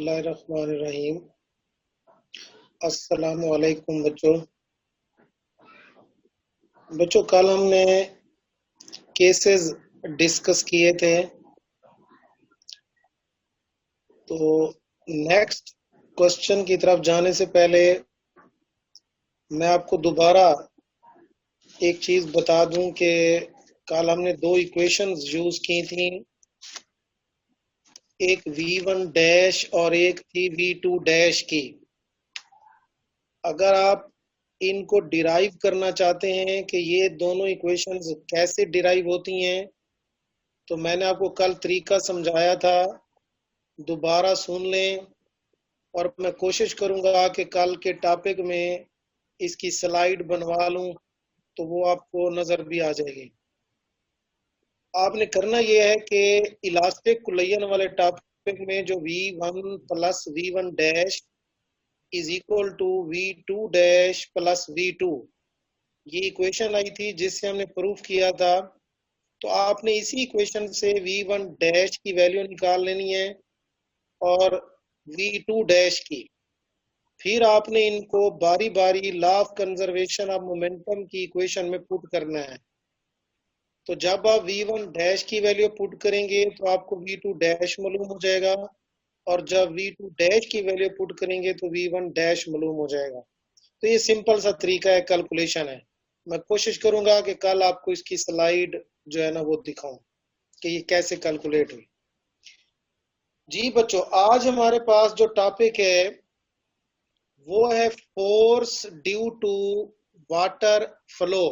बिस्मिल्लाहिर्रहमानिर्रहीम। अस्सलामु अलैकुम बच्चों, कल हमने केसेस डिस्कस किए थे, तो नेक्स्ट क्वेश्चन की तरफ जाने से पहले मैं आपको दोबारा एक चीज बता दूं कि कल हमने दो इक्वेशंस यूज की थी, एक v1 डैश और एक थी v2 डैश की। अगर आप इनको डिराइव करना चाहते हैं कि ये दोनों इक्वेशंस कैसे डिराइव होती हैं, तो मैंने आपको कल तरीका समझाया था, दोबारा सुन लें। और मैं कोशिश करूंगा कि कल के टॉपिक में इसकी स्लाइड बनवा लूं, तो वो आपको नजर भी आ जाएगी। आपने करना यह है कि इलास्टिक कुलयन वाले टॉपिक में जो v1 plus v1 dash is equal to v2 dash plus v2, ये इक्वेशन आई थी जिससे हमने प्रूफ किया था। तो आपने इसी इक्वेशन से v1 डैश की वैल्यू निकाल लेनी है और v2 डैश की। फिर आपने इनको बारी बारी law of conservation of momentum की इक्वेशन में पुट करना है। तो जब आप v1 डैश की वैल्यू पुट करेंगे तो आपको v2 डैश मालूम हो जाएगा, और जब v2 डैश की वैल्यू पुट करेंगे तो v1 डैश मालूम हो जाएगा। तो ये सिंपल सा तरीका है, कैलकुलेशन है। मैं कोशिश करूंगा कि कल आपको इसकी स्लाइड जो है ना वो दिखाऊं कि ये कैसे कैलकुलेट हुई। जी बच्चों, आज हमारे पास जो टॉपिक है वो है force due to water flow.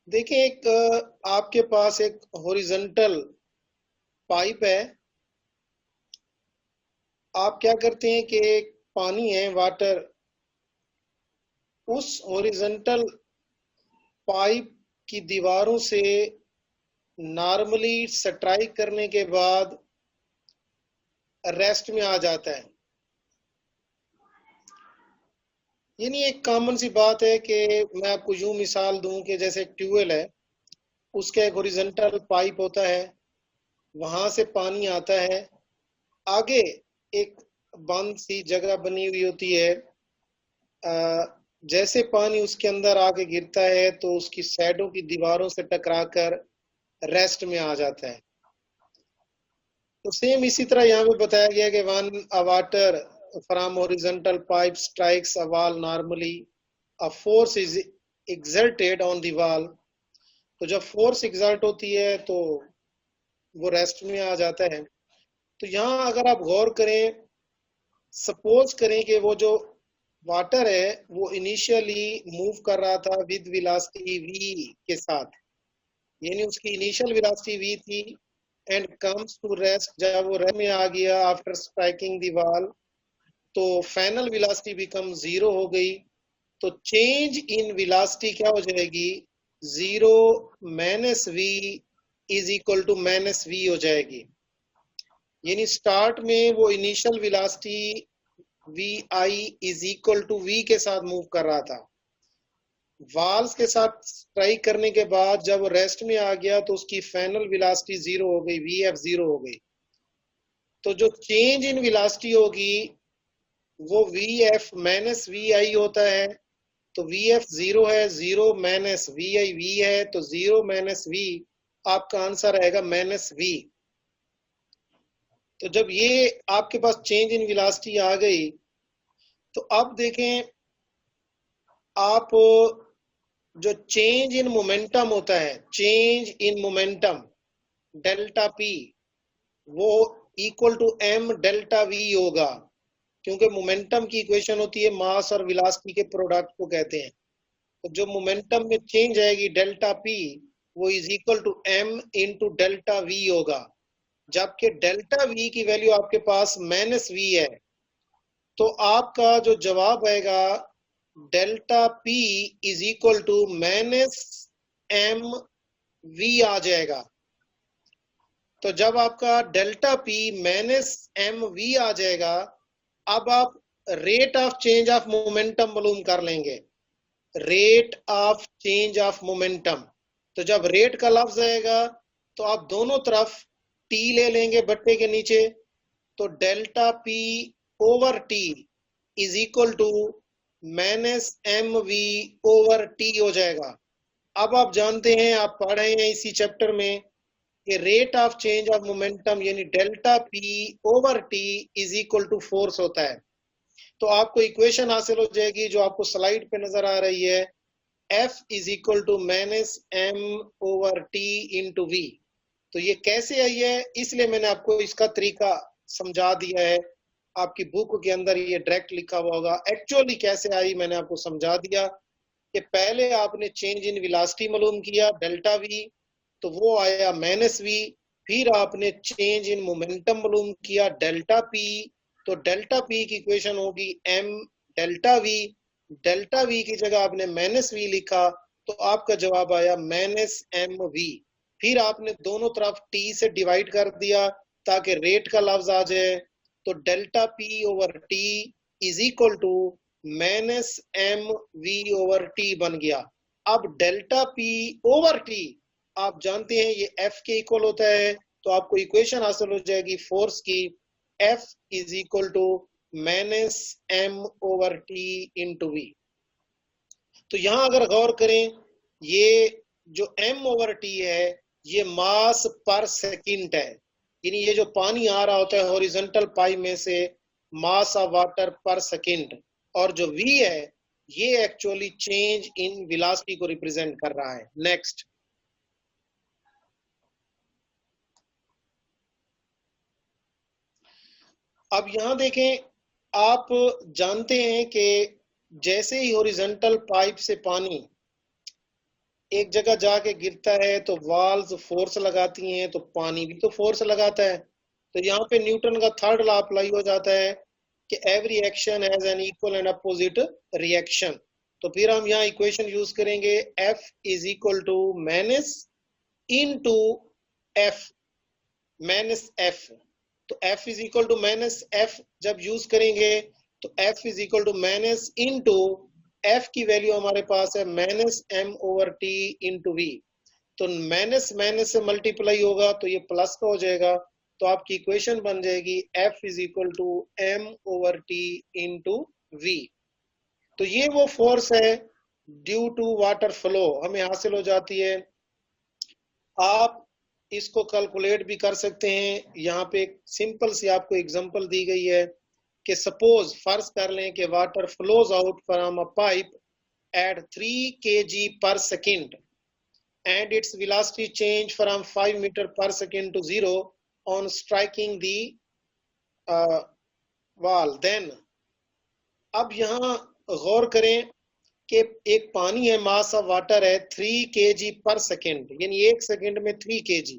देखिए, एक आपके पास एक हॉरिजॉन्टल पाइप है। आप क्या करते हैं कि पानी है, वाटर, उस हॉरिजॉन्टल पाइप की दीवारों से नॉर्मली स्ट्राइक करने के बाद रेस्ट में आ जाता है। यानी एक कॉमन सी बात है कि मैं आपको यूं मिसाल दूं कि जैसे एक ट्यूबवेल है, उसका एक हॉरिजॉन्टल पाइप होता है, वहां से पानी आता है, आगे एक बंद सी जगह बनी हुई होती है। जैसे पानी उसके अंदर आके गिरता है तो उसकी साइडों की दीवारों से टकराकर रेस्ट में आ जाता है। तो सेम इसी तरह यहाँ पे बताया गया कि one a water from horizontal pipe strikes a wall normally, a force is exerted on the wall. तो जब फोर्स एक्सर्ट होती है तो वो रेस्ट में आ जाता है। तो यहाँ अगर आप गौर करें, सपोज करें कि वो जो वाटर है वो इनिशियली मूव कर रहा था विद वेलोसिटी v के साथ, यानी उसकी इनिशियल वेलोसिटी v थी, एंड कम्स टू रेस्ट, जब वो रेस्ट में आ गया आफ्टर स्ट्राइकिंग द वॉल, तो फाइनल वेलोसिटी बिकम जीरो हो गई। तो चेंज इन वेलोसिटी क्या हो जाएगी, zero minus v is equal to minus v हो जाएगी। यानी स्टार्ट में वो initial velocity vi is equal to v के साथ मूव कर रहा था, वॉल्स के साथ स्ट्राइक करने के बाद जब वो रेस्ट में आ गया तो उसकी फाइनल वेलोसिटी जीरो हो गई, vf जीरो हो गई। तो जो चेंज इन वेलोसिटी होगी वो vf माइनस vi होता है। तो vf जीरो है, जीरो माइनस vi v है, तो जीरो माइनस v आपका आंसर आएगा माइनस v। तो जब ये आपके पास चेंज इन वेलोसिटी आ गई, तो अब देखें आप, जो चेंज इन मोमेंटम होता है, change in momentum delta p, वो equal to m delta v होगा, क्योंकि मोमेंटम की इक्वेशन होती है मास और वेलोसिटी के प्रोडक्ट को कहते हैं। तो जो मोमेंटम में चेंज आएगी डेल्टा p, वो is equal to m into delta v होगा, जबकि डेल्टा v की वैल्यू आपके पास माइनस v है। तो आपका जो जवाब आएगा delta p is equal to minus M V आ जाएगा। तो जब आपका delta p minus M V आ जाएगा, अब आप rate of change of momentum मालूम कर लेंगे, rate of change of momentum. तो जब रेट का लफ्ज आएगा तो आप दोनों तरफ टी ले लेंगे बट्टे के नीचे, तो delta P over T is equal to minus M V over T हो जाएगा। अब आप जानते हैं, आप पढ़े हैं इसी चैप्टर में कि rate of change of momentum यानी delta P over T is equal to force होता है। तो आपको इक्वेशन हासिल हो जाएगी जो आपको स्लाइड पे नजर आ रही है, F is equal to minus M over T into V. तो ये कैसे आई है, इसलिए मैंने आपको इसका तरीका समझा दिया है। आपकी बुक के अंदर ये डायरेक्ट लिखा हुआ होगा। एक्चुअली कैसे आई मैंने आपको समझा दिया कि पहले आपने चेंज इन वेलोसिटी मालूम किया डेल्टा वी, तो वो आया माइनस वी। फिर आपने चेंज इन मोमेंटम मालूम किया डेल्टा पी, तो डेल्टा पी की इक्वेशन होगी M delta V. Delta V की जगह आपने माइनस वी लिखा, तो आपका जवाब आया माइनस एम वी। फिर आपने दोनों तरफ टी से डिवाइड कर दिया ताकि रेट का लफ्ज आ जाए, तो delta P over T is equal to minus M V over T बन गया। अब डेल्टा पी ओवर टी आप जानते हैं ये एफ के इक्वल होता है, तो आपको इक्वेशन हासिल हो जाएगी फोर्स की, F is equal to minus M over T into V. तो यहां अगर गौर करें, ये जो एम ओवर टी है ये मास पर सेकंड है, यानी ये जो पानी आ रहा होता है हॉरिजॉन्टल पाइप में से, मास ऑफ वाटर पर सेकंड, और जो v है ये एक्चुअली चेंज इन वेलोसिटी को रिप्रेजेंट कर रहा है। नेक्स्ट, अब यहां देखें, आप जानते हैं कि जैसे ही हॉरिजॉन्टल पाइप से पानी एक जगह जाके गिरता है तो वॉल्स फोर्स लगाती हैं, तो पानी भी तो फोर्स लगाता है। तो यहाँ पे न्यूटन का थर्ड लॉ अप्लाई हो जाता है कि every action has an equal and opposite reaction. तो फिर हम यहाँ इक्वेशन यूज करेंगे, F is equal to minus into F minus F. तो F is equal to minus F जब यूज करेंगे तो F is equal to minus into F की वैल्यू हमारे पास है minus M over T into V. तो minus minus से मल्टीप्लाई होगा तो ये प्लस का हो जाएगा, तो आपकी इक्वेशन बन जाएगी F is equal to M over T into V. तो ये वो फोर्स है ड्यू टू वाटर फ्लो हमें हासिल हो जाती है। आप इसको कैलकुलेट भी कर सकते हैं। यहाँ पे एक सिंपल सी आपको एग्जांपल दी गई है कि सपोज फर्ज कर लें कि water flows out from a pipe at 3 kg पर second and its velocity change from 5 meter per second to 0 on striking the wall. Then अब यहाँ गौर करें कि एक पानी है, मास ऑफ वाटर है 3 kg पर सेकंड, यानी एक सेकंड में 3 kg।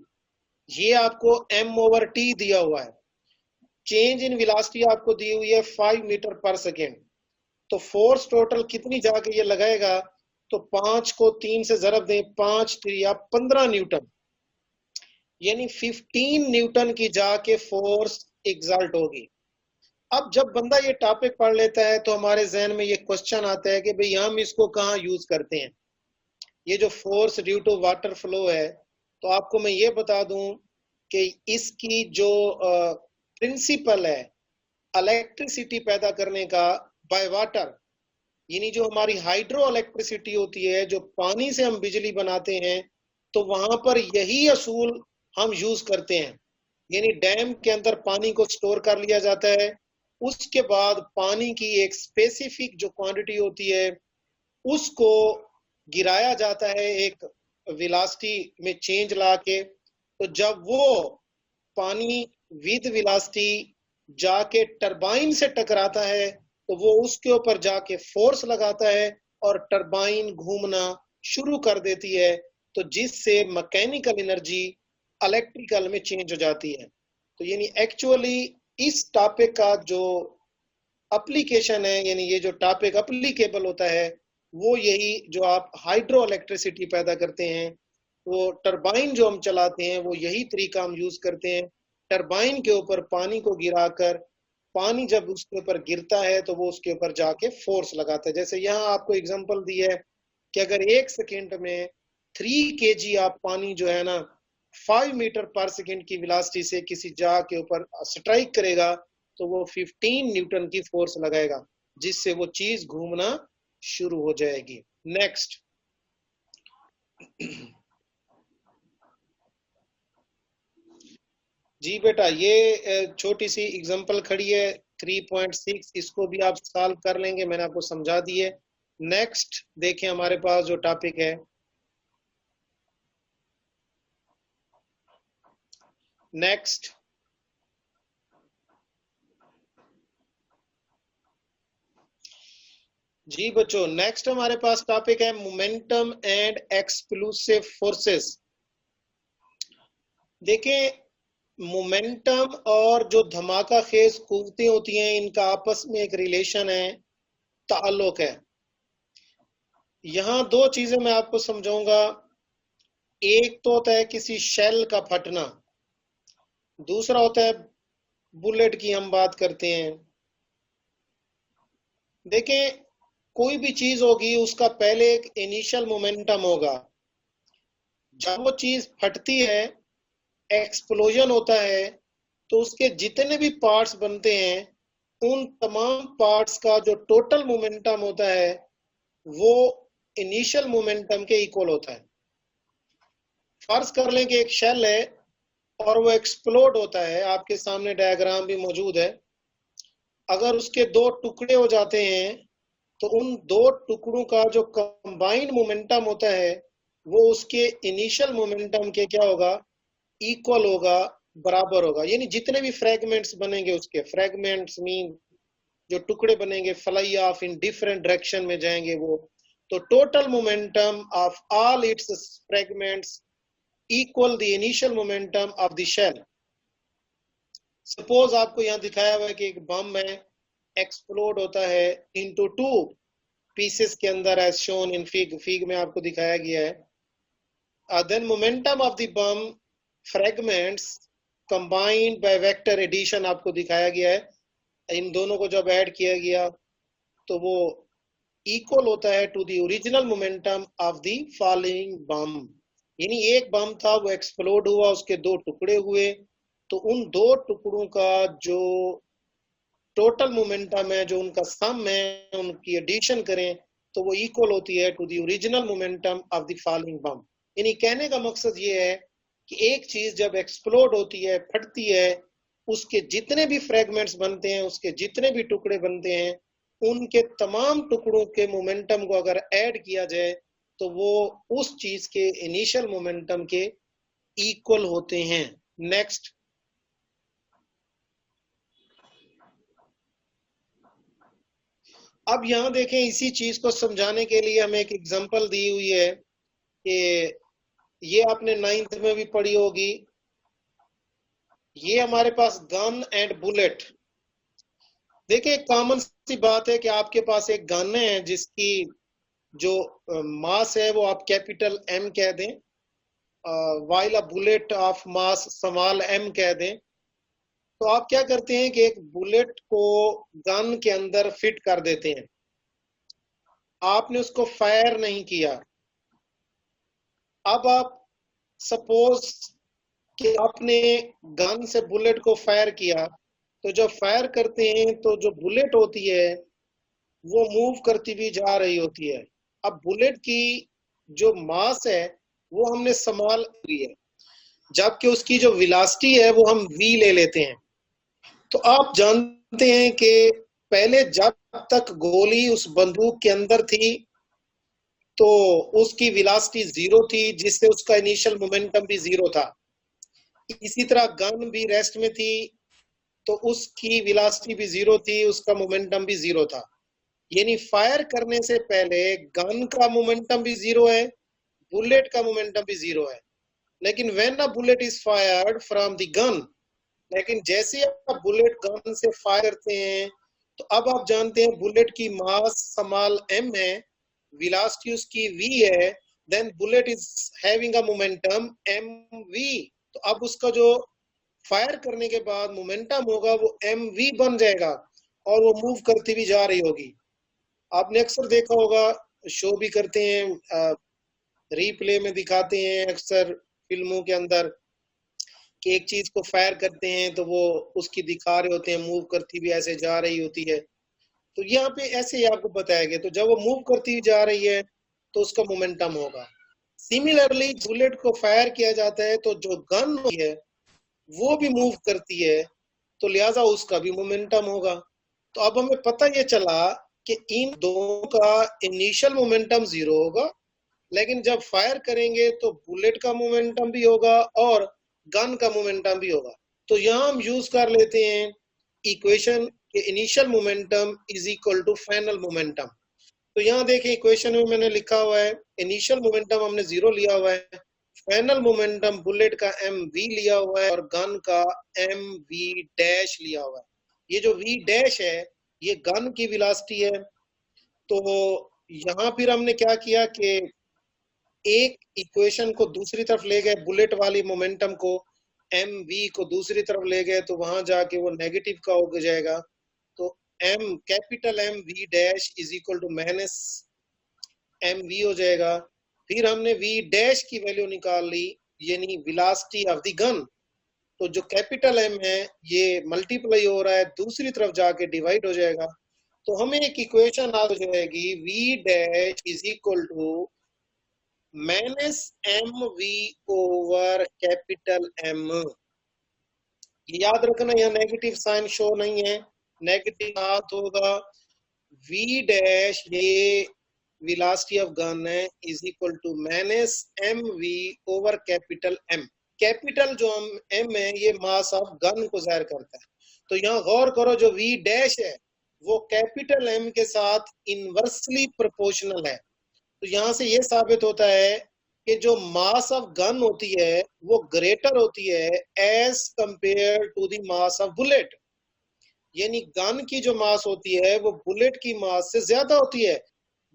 ये आपको m ओवर टी दिया हुआ है। चेंज इन वेलोसिटी आपको दी हुई है 5 मीटर पर सेकंड। तो फोर्स टोटल कितनी जाके ये लगाएगा, तो 5 को 3 से जरब दें, 5 या 15 न्यूटन, यानी 15 न्यूटन की जाके फोर्स एग्जर्ट होगी। अब जब बंदा ये टॉपिक पढ़ लेता है तो हमारे जहन में ये क्वेश्चन आता है कि भाई हम इसको कहाँ यूज करते हैं, ये जो force due to water flow है। तो आपको मैं ये बता दूं कि इसकी जो प्रिंसिपल है इलेक्ट्रिसिटी पैदा करने का बाय वाटर, यानी जो हमारी हाइड्रो इलेक्ट्रिसिटी होती है, जो पानी से हम बिजली बनाते हैं, तो वहां पर यही असूल हम यूज करते हैं। यानी डैम के अंदर पानी को स्टोर कर लिया जाता है, उसके बाद पानी की एक स्पेसिफिक जो क्वांटिटी होती है उसको गिराया जाता है एक वेलोसिटी में चेंज ला के। तो जब वो पानी विद वेलोसिटी जाके टरबाइन से टकराता है तो वो उसके ऊपर जाके फोर्स लगाता है और टरबाइन घूमना शुरू कर देती है, तो जिससे मैकेनिकल एनर्जी इलेक्ट्रिकल में चेंज हो जाती है। तो यानी एक्चुअली इस टॉपिक का जो एप्लीकेशन है, यानी ये जो टॉपिक एप्लीकेबल होता है वो यही जो आप हाइड्रो इलेक्ट्रिसिटी पैदा करते हैं, वो टरबाइन जो हम चलाते हैं वो यही तरीका हम यूज करते हैं। टरबाइन के ऊपर पानी को गिराकर, पानी जब उसके ऊपर गिरता है तो वो उसके ऊपर जाके फोर्स लगाता है। जैसे यहाँ आपको एग्जांपल दी है कि अगर एक सेकेंड में 3 kg आप पानी जो है ना 5 मीटर पर सेकंड की वेलोसिटी से किसी जा के ऊपर स्ट्राइक करेगा तो वो 15 न्यूटन की फोर्स लगाएगा, जिससे वो चीज घूमना शुरू हो जाएगी। नेक्स्ट, जी बेटा, ये छोटी सी एग्जांपल खड़ी है 3.6, इसको भी आप सॉल्व कर लेंगे, मैंने आपको समझा दी है। नेक्स्ट देखें हमारे पास जो टॉपिक है, नेक्स्ट जी बच्चों, नेक्स्ट हमारे पास टॉपिक है मोमेंटम एंड एक्सप्लोसिव फोर्सेस। देखें, मोमेंटम और जो धमाका खेज कुव्वतें होती हैं, इनका आपस में एक रिलेशन है, ताल्लुक है। यहां दो चीजें मैं आपको समझाऊंगा। एक तो होता है किसी शेल का फटना, दूसरा होता है बुलेट की हम बात करते हैं। देखें, कोई भी चीज होगी उसका पहले एक इनिशियल मोमेंटम होगा। जब वो चीज फटती है, एक्सप्लोजन होता है, तो उसके जितने भी पार्ट्स बनते हैं उन तमाम पार्ट्स का जो टोटल मोमेंटम होता है वो इनिशियल मोमेंटम के इक्वल होता है। फर्ज कर लें कि एक शेल है और वो एक्सप्लोड होता है, आपके सामने डायग्राम भी मौजूद है। अगर उसके दो टुकड़े हो जाते हैं तो उन दो टुकड़ों का जो कंबाइंड मोमेंटम होता है वो उसके इनिशियल मोमेंटम के क्या होगा, इक्वल होगा, बराबर होगा। यानी जितने भी फ्रेगमेंट्स बनेंगे, उसके फ्रेगमेंट्स मीन जो टुकड़े बनेंगे, fly off in different direction में जाएंगे वो, तो total momentum of all its fragments equal the initial momentum of the shell. Suppose आपको यहाँ दिखाया हुआ है कि एक बम है, एक्सप्लोड होता है इनटू टू पीसेस के अंदर, एज शोन इन फिग में आपको दिखाया गया है। Then momentum of the bomb fragments combined by vector addition आपको दिखाया गया है। इन दोनों को जब ऐड किया गया तो वो इक्वल होता है to the original momentum of the following bomb. यानी एक बम था, वो एक्सप्लोड हुआ, उसके दो टुकड़े हुए, तो उन दो टुकड़ों का जो टोटल मोमेंटम है, जो उनका सम है, उनकी एडिशन करें तो वो इक्वल होती है to the original momentum of the following bomb. यानी कहने का मकसद ये है कि एक चीज जब एक्सप्लोड होती है, फटती है, उसके जितने भी फ्रेगमेंट्स बनते हैं, उसके जितने भी टुकड़े बनते हैं, उनके तमाम टुकड़ों के मोमेंटम को अगर ऐड किया जाए तो वो उस चीज के इनिशियल मोमेंटम के इक्वल होते हैं। नेक्स्ट, अब यहां देखें, इसी चीज को समझाने के लिए हमें एक एग्जांपल दी हुई है कि ये आपने 9th में भी पढ़ी होगी। ये हमारे पास गन एंड बुलेट। देखिए, कॉमन सी बात है कि आपके पास एक गन है जिसकी जो मास है वो आप कैपिटल एम कह दें, while a bullet of mass small M कह दें। तो आप क्या करते हैं कि एक बुलेट को गन के अंदर फिट कर देते हैं, आपने उसको फायर नहीं किया। अब आप सपोज कि आपने गन से बुलेट को फायर किया, तो जब फायर करते हैं तो जो बुलेट होती है वो मूव करती हुई जा रही होती है। अब बुलेट की जो मास है वो हमने संभाल ली है, जबकि उसकी जो वेलोसिटी है वो हम वी ले लेते हैं। तो आप जानते हैं कि पहले जब तक गोली उस बंदूक के अंदर थी तो उसकी वेलोसिटी जीरो थी, जिससे उसका इनिशियल मोमेंटम भी जीरो था। इसी तरह गन भी रेस्ट में थी तो उसकी वेलोसिटी भी जीरो थी, उसका मोमेंटम भी जीरो था। यानी फायर करने से पहले गन का मोमेंटम भी जीरो है, बुलेट का मोमेंटम भी जीरो है। लेकिन when a bullet is fired from the gun, लेकिन जैसे आप बुलेट गन से फायर करते हैं तो अब आप जानते हैं बुलेट की मास स्मॉल एम है, वेलोसिटी उसकी v है, then bullet is having a momentum M V. तो अब उसका जो फायर करने के बाद मोमेंटम होगा वो एम वी बन जाएगा और वो मूव करती भी जा रही होगी। आपने अक्सर देखा होगा, शो भी करते हैं, रीप्ले में दिखाते हैं अक्सर फिल्मों के अंदर, कि एक चीज को फायर करते हैं तो वो उसकी दिखा रहे होते हैं मूव करती हुई ऐसे जा रही होती है, तो यहाँ पे ऐसे ही आपको बताया गया, तो जब वो मूव करती हुई जा रही है तो उसका मोमेंटम होगा। सिमिलरली बुलेट को फायर किया जाता है तो जो गन होती है वो भी मूव करती है, तो लिहाजा उसका भी मोमेंटम होगा। तो अब हमें पता ये चला कि इन दोनों का इनिशियल मोमेंटम जीरो होगा, लेकिन जब फायर करेंगे तो बुलेट का मोमेंटम भी होगा और गन का मोमेंटम भी होगा। तो यहाँ हम यूज कर लेते हैं इक्वेशन के initial momentum is equal to final momentum. तो यहाँ देखें इक्वेशन में मैंने लिखा हुआ है इनिशियल मोमेंटम हमने जीरो लिया हुआ है, फाइनल मोमेंटम बुलेट का एम वी लिया हुआ है और गन का एम वी डैश लिया हुआ है। ये जो वी डैश है ये गन की वेलोसिटी है। तो यहाँ फिर हमने क्या किया कि एक इक्वेशन को दूसरी तरफ ले गए, बुलेट वाली मोमेंटम को एम वी को दूसरी तरफ ले गए, तो वहां जाके वो नेगेटिव का हो जाएगा। तो M capital M V dash is equal to minus M V हो जाएगा। फिर हमने वी डैश की वैल्यू निकाल ली, यानी वेलोसिटी ऑफ द गन। तो जो कैपिटल एम है ये मल्टीप्लाई हो रहा है, दूसरी तरफ जाके डिवाइड हो जाएगा। तो हमें एक इक्वेशन आ जाएगी V dash is equal to minus M V over capital M. याद रखना यहाँ नेगेटिव साइन शो नहीं है, नेगेटिव हाथ होगा। वी डैश ये वेलोसिटी ऑफ गन है is equal to minus M V over capital M. Capital जो एम है ये मास ऑफ गन को जाहिर करता है। तो यहाँ गौर करो जो वी डैश है वो कैपिटल एम के साथ इनवर्सली प्रोपोर्शनल है। तो यहाँ से ये साबित होता है कि जो मास ऑफ गन होती है वो ग्रेटर होती है as compare to the mass of bullet. यानी गन की जो मास होती है वो बुलेट की मास से ज्यादा होती है।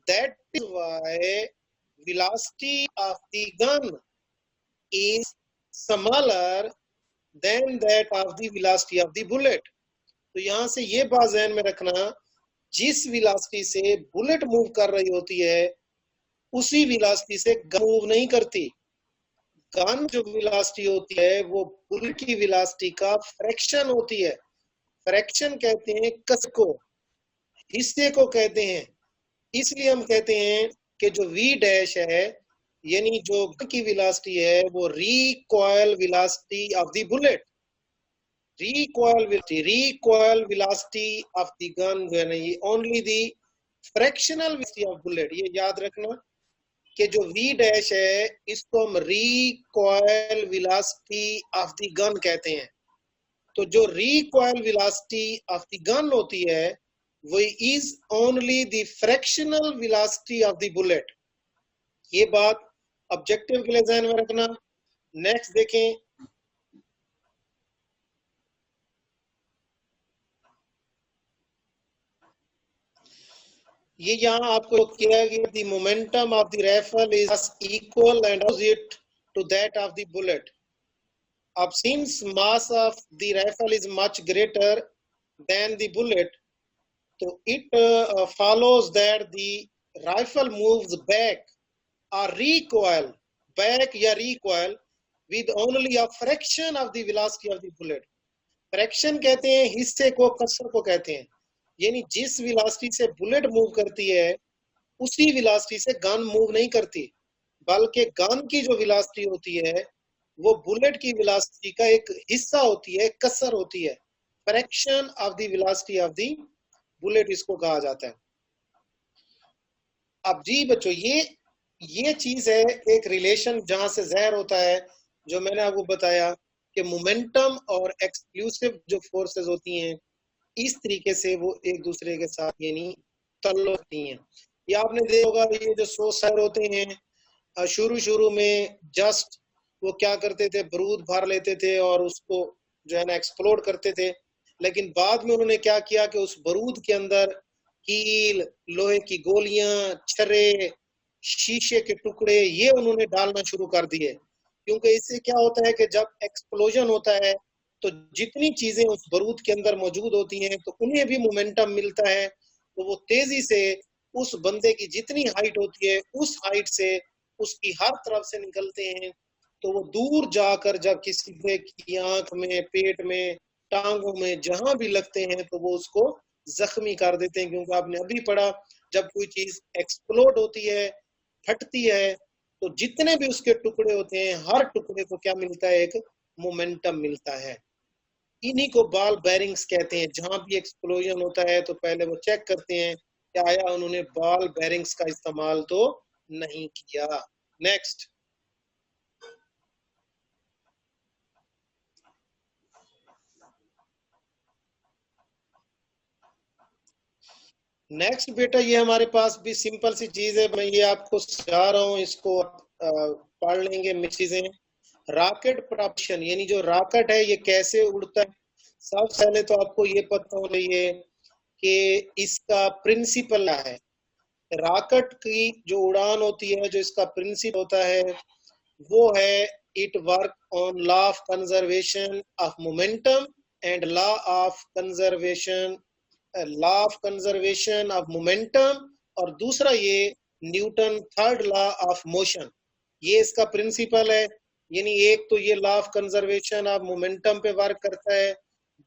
That is why velocity of the gun is smaller than that of the velocity of the bullet. तो यहाँ से ये बात ध्यान में रखना, जिस वेलोसिटी से बुलेट मूव कर रही होती है उसी वेलोसिटी से गन मूव नहीं करती। गन जो वेलोसिटी होती है वो बुलेट की वेलोसिटी का फ्रैक्शन होती है। फ्रैक्शन कहते हैं कसर को, हिस्से को कहते हैं। इसलिए हम कहते हैं कि जो वी डैश है यानी जो गन की वेलोसिटी है वो recoil velocity of the bullet, recoil velocity of the gun जो है ना ये only the fractional velocity of bullet. ये याद रखना कि जो वी डैश है इसको हम recoil velocity of the gun कहते हैं। तो जो recoil velocity of the gun होती है वो is only the fractional velocity of the bullet. ये बात ऑब्जेक्टिव के लिए ध्यान में रखना। नेक्स्ट देखें, ये यहाँ आपको किया गया the momentum of the rifle is equal and opposite to that of the bullet. अब since mass of the rifle is much greater than the bullet, so it follows that the rifle moves back or recoil, back या recoil with only a fraction of the velocity of the bullet. Fraction कहते हैं हिस्से को, कसर को कहते हैं। यानी जिस वेलोसिटी से बुलेट मूव करती है उसी वेलोसिटी से गन मूव नहीं करती, बल्कि गन की जो वेलोसिटी होती है वो बुलेट की वेलोसिटी का एक हिस्सा होती है, कसर होती है। Fraction of the velocity of the bullet इसको कहा जाता है। अब जी बच्चों ये चीज है एक रिलेशन जहां से ज़ाहिर होता है, जो मैंने आपको बताया कि मोमेंटम और एक्सक्लूसिव जो फोर्सेस होती हैं इस तरीके से वो एक दूसरे के साथ यानी ताल्लुक होती हैं। ये आपने देखा होगा ये जो सोसायर होते हैं शुरू में जस्ट वो क्या करते थे, बारूद भर लेते थे और उसको जो है ना एक्सप्लोड करते थे। लेकिन बाद में उन्होंने क्या किया कि उस बारूद के अंदर कील, लोहे की गोलियां, छर्रे, शीशे के टुकड़े ये उन्होंने डालना शुरू कर दिए। क्योंकि इससे क्या होता है कि जब एक्सप्लोजन होता है तो जितनी चीजें उस बारूद के अंदर मौजूद होती हैं तो उन्हें भी मोमेंटम मिलता है, तो वो तेजी से उस बंदे की जितनी हाइट होती है उस हाइट से उसकी हर तरफ से निकलते हैं तो वो दूर जाकर जब किसी की आंख में, पेट में, टांगों में जहां भी लगते हैं तो वो उसको जख्मी कर देते हैं। क्योंकि आपने अभी पढ़ा, जब कोई चीज एक्सप्लोड होती है, फटती है, तो जितने भी उसके टुकड़े होते हैं, हर टुकड़े को क्या मिलता है? एक मोमेंटम मिलता है। इन्हीं को बॉल बेरिंग्स कहते हैं। जहां भी एक्सप्लोजन होता है तो पहले वो चेक करते हैं कि आया उन्होंने बॉल बेरिंग्स का इस्तेमाल तो नहीं किया। नेक्स्ट। नेक्स्ट बेटा, ये हमारे पास भी सिंपल सी चीज है, मैं ये आपको समझा रहा हूँ, इसको पढ़ लेंगे मिक्स चीजें। रॉकेट प्रॉपल्शन, यानी जो रॉकेट है ये कैसे उड़ता है। सबसे पहले तो आपको ये पता होना चाहिए कि इसका प्रिंसिपल क्या है। रॉकेट की जो उड़ान होती है, जो इसका प्रिंसिपल होता है वो है, it work on law of conservation of momentum and law of conservation, law of conservation of momentum, और दूसरा ये Newton third law of motion. ये इसका प्रिंसिपल है। यानी एक तो ये law of conservation of momentum पे वर्क करता है,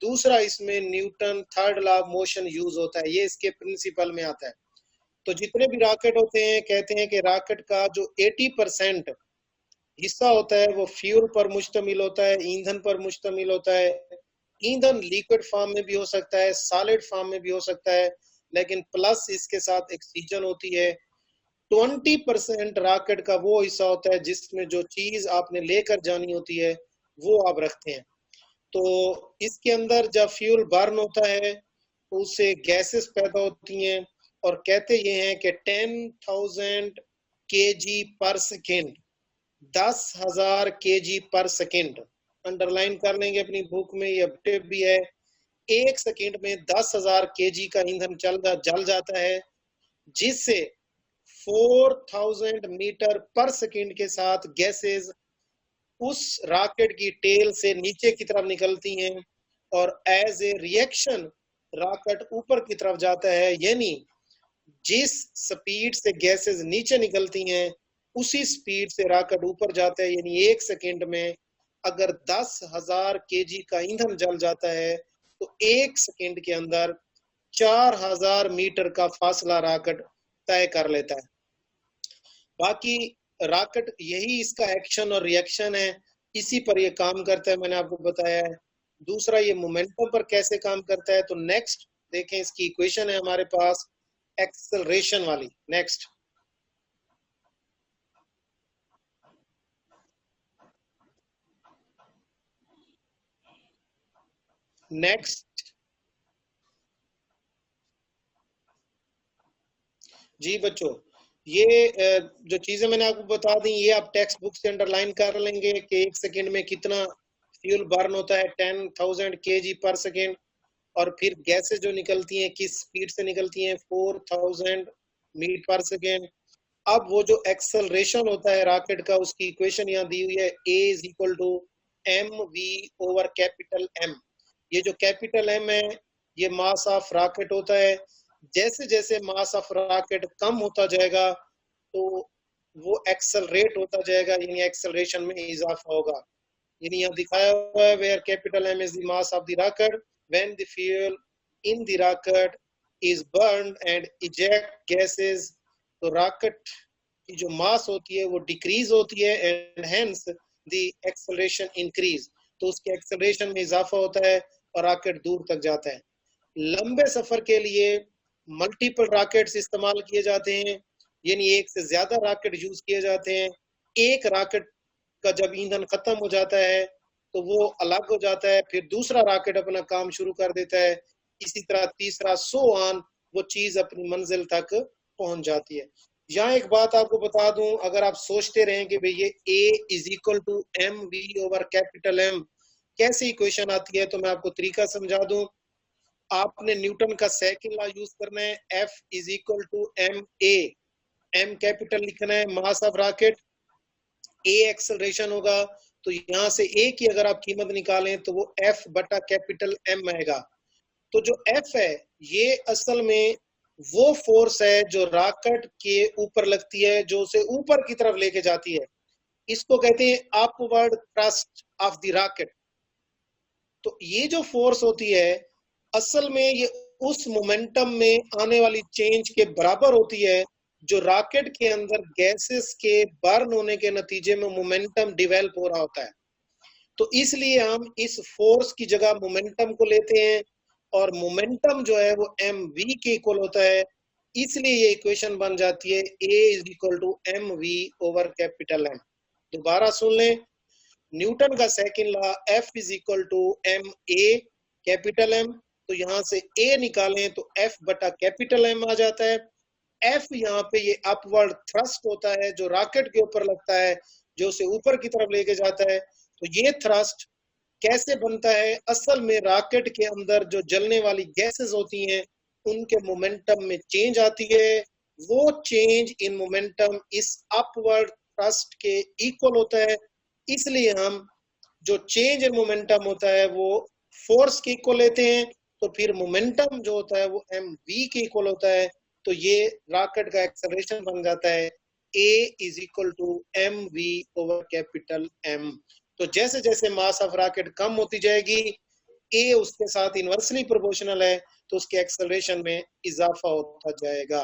दूसरा इसमें Newton third law of motion use होता है। ये इसके प्रिंसिपल में आता है। तो जितने भी रॉकेट होते हैं, कहते हैं कि रॉकेट का जो 80% हिस्सा होता है वो फ्यूल पर मुश्तमिल होता है, ईंधन पर मुश्तमिल होता है। ईंधन लिक्विड फॉर्म में भी हो सकता है, सॉलिड फॉर्म में भी हो सकता है, लेकिन प्लस इसके साथ ऑक्सीजन होती है। 20% रॉकेट का वो हिस्सा होता है जिसमें जो चीज आपने लेकर जानी होती है वो आप रखते हैं। तो इसके अंदर जब फ्यूल बर्न होता है तो उससे गैसेस पैदा होती हैं, और कहते ये हैं कि 10,000 kg पर सेकेंड, 10,000 kg पर सेकेंड, अंडरलाइन कर लेंगे अपनी बुक में, ये अपडेट भी है। एक सेकेंड में 10,000 kg का ईंधन जल जाता है, जिससे 4,000 मीटर पर सेकेंड के साथ गैसेस उस रॉकेट की टेल से नीचे की तरफ निकलती हैं, और एज ए रिएक्शन रॉकेट ऊपर की तरफ जाता है। यानी जिस स्पीड से गैसेस नीचे निकलती हैं उसी स्पीड से रॉकेट ऊपर जाता है। यानी एक सेकेंड में अगर 10,000 kg का ईंधन जल जाता है तो एक सेकेंड के अंदर 4,000 मीटर का फासला रॉकेट तय कर लेता है। बाकी रॉकेट यही इसका एक्शन और रिएक्शन है, इसी पर ये काम करता है, मैंने आपको बताया है। दूसरा ये मोमेंटम पर कैसे काम करता है, तो नेक्स्ट देखें, इसकी इक्वेशन है हमारे पास एक्सेलरेशन वाली। नेक्स्ट। नेक्स्ट जी बच्चों, ये जो चीजें मैंने आपको बता दी ये आप टेक्स्ट बुक से अंडरलाइन कर लेंगे कि एक सेकेंड में कितना फ्यूल बर्न होता है, 10,000 kg पर सेकेंड, और फिर गैसेस जो निकलती हैं किस स्पीड से निकलती हैं, 4,000 मीटर पर सेकेंड। अब वो जो एक्सेलरेशन होता है रॉकेट का, उसकी इक्वेशन यहाँ दी हुई है, A is equal to mv over capital M। ये जो कैपिटल M है ये मास ऑफ रॉकेट होता है। जैसे जैसे मास ऑफ रॉकेट कम होता जाएगा तो वो एक्सेलरेट होता जाएगा, यानी एक्सेलरेशन में इजाफा होगा। यानी यहाँ दिखाया हुआ है, where capital M is the mass of the rocket when the fuel in the rocket is burned and eject gases. तो रॉकेट की जो मास होती है वो डिक्रीज होती है and hence the acceleration increase. तो उसके एक्सेलरेशन में इजाफा होता है और रॉकेट दूर तक जाता है। लंबे सफर के लिए मल्टीपल रॉकेट्स इस्तेमाल किए जाते हैं, यानी एक से ज्यादा रॉकेट यूज किए जाते हैं। एक रॉकेट का जब ईंधन खत्म हो जाता है तो वो अलग हो जाता है, फिर दूसरा रॉकेट अपना काम शुरू कर देता है, इसी तरह तीसरा, सो ऑन, वो चीज अपनी मंजिल तक पहुंच जाती है। यहाँ एक बात आपको बता दूं, अगर आप सोचते रहें कि भाई ये A is equal to mv over capital M कैसे इक्वेशन आती है, तो मैं आपको तरीका समझा दूं। आपने न्यूटन का सेकंड लॉ यूज करना है, F is equal to ma। M capital लिखना है, mass of rocket, A acceleration होगा, तो यहाँ से A की अगर आप कीमत निकालें तो वो F बटा कैपिटल M आएगा। तो जो F है ये असल में वो फोर्स है जो रॉकेट के ऊपर लगती है, जो उसे ऊपर की तरफ लेके जाती है। इसको कहते हैं upward thrust of the rocket. तो ये जो फोर्स होती है असल में ये उस मोमेंटम में आने वाली चेंज के बराबर होती है जो रॉकेट के अंदर गैसेस के बर्न होने के नतीजे में मोमेंटम डिवेल्प हो रहा होता है। तो इसलिए हम इस फोर्स की जगह मोमेंटम को लेते हैं और मोमेंटम जो है वो एम वी के इक्वल होता है। इसलिए ये इक्वेशन बन जाती है A is equal to M V over capital M. दोबारा सुन लें, न्यूटन का second law F is equal to M A capital M. तो यहां से ए निकालें तो एफ बटा कैपिटल एम आ जाता है। एफ यहाँ पे ये अपवर्ड थ्रस्ट होता है जो रॉकेट के ऊपर लगता है, जो उसे ऊपर की तरफ लेके जाता है। तो ये थ्रस्ट कैसे बनता है? असल में रॉकेट के अंदर जो जलने वाली गैसेस होती हैं उनके मोमेंटम में चेंज आती है। वो चेंज इन मोमेंटम इस अपवर्ड थ्रस्ट के इक्वल होता है। इसलिए हम जो चेंज इन मोमेंटम होता है वो फोर्स के इक्वल लेते हैं। तो फिर मोमेंटम जो होता है वो एम वी के इक्वल होता है। तो ये रॉकेट का एक्सेलरेशन बन जाता है A is equal to M V over capital M. तो जैसे जैसे मास ऑफ रॉकेट कम होती जाएगी, ए उसके साथ इनवर्सली प्रोपोर्शनल है, तो उसके एक्सेलरेशन में इजाफा होता जाएगा।